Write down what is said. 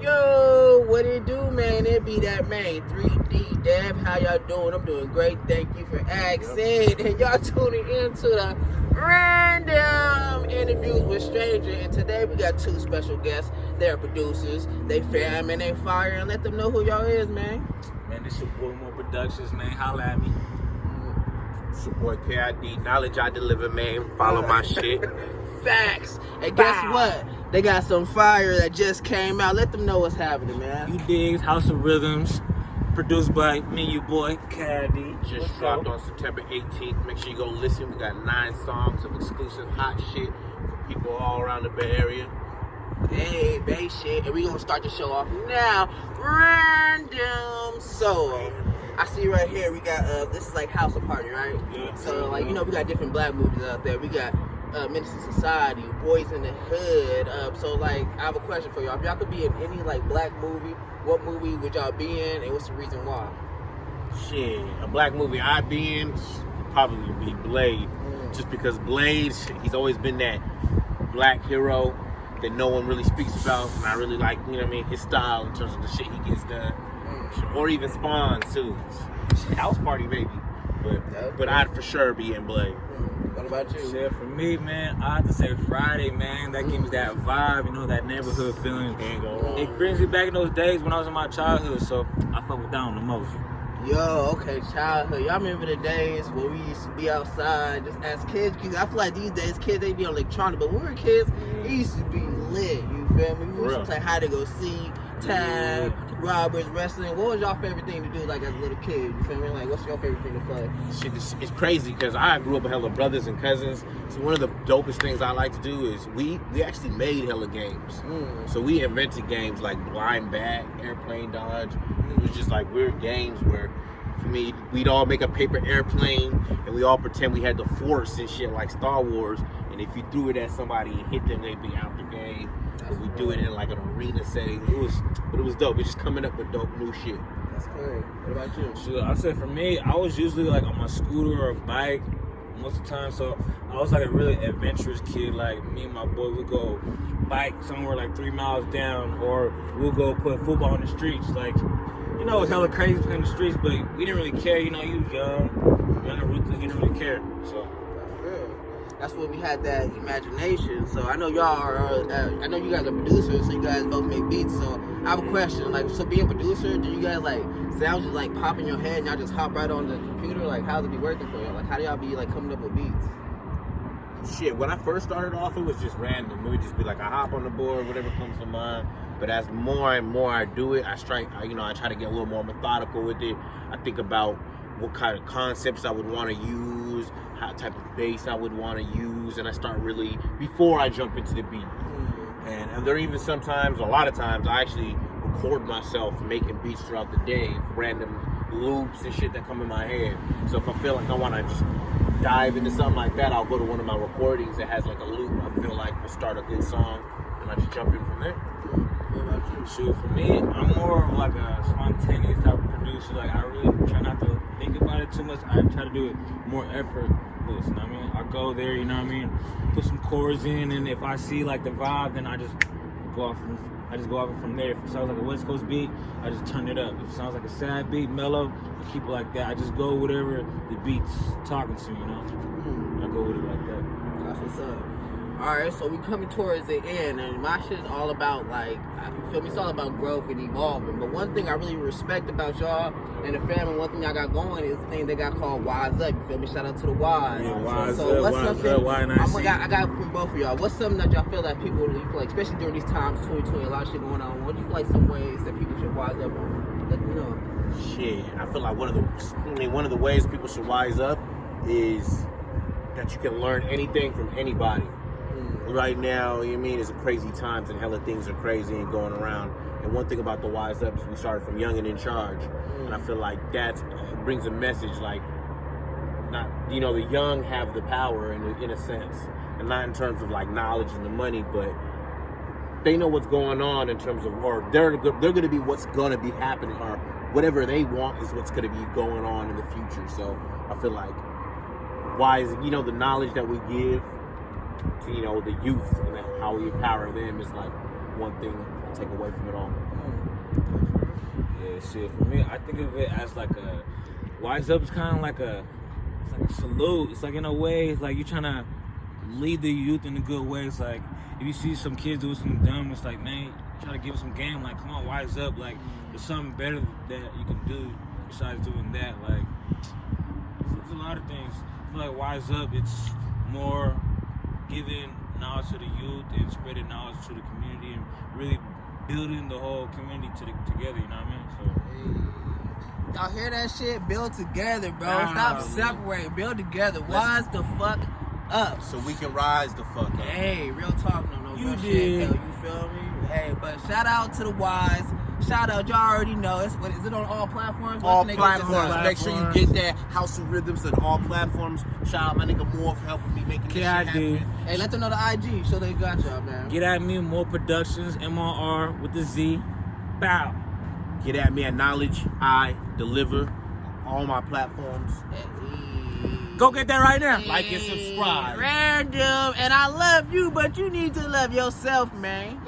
Yo, what it do, man? It be that man, 3D Dev. How y'all doing? I'm doing great. Thank you for asking. And y'all tuning into the Random Interviews with Stranger. And today we got two special guests. They're producers. They fam and they fire. And let them know who y'all is, man. Man, this your boy More Productions, man. Holla at me. It's your boy KID. Knowledge I deliver, man. Follow my shit. Facts. And guess what? They got some fire that just came out. Let them know what's happening, man. You digs, House of Rhythms, produced by me, your boy KID. Just dropped on September 18th. Make sure you go listen. We got 9 songs of exclusive hot shit for people all around the Bay Area. Hey, Bay shit. And we gonna start the show off now. Random. So, I see right here, we got, this is like House of Party, right? Yeah. So, like, you know, we got different black movies out there. We got Menace to Society, Boys in the Hood. So, like, I have a question for y'all. If y'all could be in any, like, black movie, what movie would y'all be in, and what's the reason why? Shit, a black movie I'd be in would probably be Blade. Just because Blade, he's always been that black hero that no one really speaks about. And I really like, you know what I mean, his style in terms of the shit he gets done. Or even Spawn, too. Shit, House Party, maybe. But I'd for sure be in Blade. What about you? Shit, for me, man, I have to say Friday, man. That gives me that vibe, you know, that neighborhood feeling. Can't go wrong. It brings me back in those days when I was in my childhood, so I fuck with that one the most. Yo, okay, childhood. Y'all remember the days when we used to be outside just as kids? Cause I feel like these days kids, they be on electronic, but when we were kids, it used to be lit, you feel me? We used to play hide and go seek, tag, robbers, wrestling. What was y'all favorite thing to do, like, as a little kid? You feel me? Like, what's your favorite thing to play? Shit, it's crazy because I grew up with hella brothers and cousins. So one of the dopest things I like to do is we actually made hella games. So we invented games like Blind Bag, Airplane Dodge. It was just like weird games where, for me, we'd all make a paper airplane and we all pretend we had the Force and shit like Star Wars. And if you threw it at somebody and hit them, they'd be out the game. But we do it in like an arena setting. It was dope. It's just coming up with dope new shit. That's great. What about you? Shit, I said for me, I was usually like on my scooter or bike most of the time, so I was like a really adventurous kid. Like me and my boy would go bike somewhere like 3 miles down, or we'll go play football on the streets. Like, you know, it was hella crazy playing the streets, but we didn't really care. You know, you was young and ruthless, you didn't really care. So that's when we had that imagination. So I know y'all are, I know you guys are producers, so you guys both make beats. So I have a question, like, so being a producer, do you guys like sounds just like pop in your head and y'all just hop right on the computer? Like, how's it be working for y'all? Like, how do y'all be like coming up with beats? Shit, when I first started off, it was just random. It would just be like I hop on the board, whatever comes to mind. But as more and more I do it, I try to get a little more methodical with it. I think about what kind of concepts I would want to use, how type of bass I would want to use, and I start really before I jump into the beat. And there are even sometimes, a lot of times, I actually record myself making beats throughout the day, random loops and shit that come in my head. So if I feel like I want to just dive into something like that, I'll go to one of my recordings that has like a loop I feel like will start a good song, and I just jump in from there. Shoot, for me, I'm more of like a spontaneous type of producer. Like, I really try not to think about it too much. I try to do it more effortless, you know what I mean? I go there, you know what I mean? Put some chords in, and if I see like the vibe, then I just go off from there. If it sounds like a West Coast beat, I just turn it up. If it sounds like a sad beat, mellow, I keep it like that. I just go whatever the beat's talking to, you know? I go with it like that. That's what's up. Alright, so we coming towards the end, and my shit is all about, like, you feel me, it's all about growth and evolving. But one thing I really respect about y'all and the family, one thing y'all got going is the thing they got called Wise Up. You feel me? Shout out to the Wise. Yeah, Wise so Up, what's Wise something, Up, YNIC. I got from both of y'all. What's something that y'all feel that people, you feel like, especially during these times, 2020, a lot of shit going on, what do you feel like some ways that people should wise up on? Let me know. Shit, I feel like one of the ways people should wise up is that you can learn anything from anybody. Right now, you know what I mean, it's a crazy times and hella things are crazy and going around. And one thing about the Wise Up is we started from Young and in Charge. And I feel like that brings a message like, not, you know, the young have the power in a sense. And not in terms of like knowledge and the money, but they know what's going on in terms of, or they're going to be what's going to be happening, or whatever they want is what's going to be going on in the future. So I feel like wise, you know, the knowledge that we give to, you know, the youth and how we empower them is like one thing to take away from it all. Yeah, shit. For me, I think of it as like a Wise Up is kind of like a salute. It's like in a way, it's like you're trying to lead the youth in a good way. It's like if you see some kids doing something dumb, it's like, man, try to give them some game. Like, come on, wise up. Like, there's something better that you can do besides doing that. Like, there's a lot of things. I feel like wise up. It's more giving knowledge to the youth and spreading knowledge to the community and really building the whole community together. You know what I mean? So. Y'all hear that shit? Build together, bro. Nah, Stop man. separating. Build together. Wise the fuck up. So we can rise the fuck up. Hey, real talk, no You real did. shit, though. You feel me? Hey, but shout out to the Wise. Shout out, y'all already know. Is it on all platforms? Where All can they get this platforms. on? Make sure you get that House of Rhythms on all platforms. Shout out my nigga Moore for helping me making this Yeah, shit I do. happen. Hey, let them know the IG so they got y'all, man. Get at me, More Productions, MRR with the Z. Bow. Get at me at Knowledge I Deliver. All my platforms. Go get that right now. Like and subscribe. Random, and I love you, but you need to love yourself, man.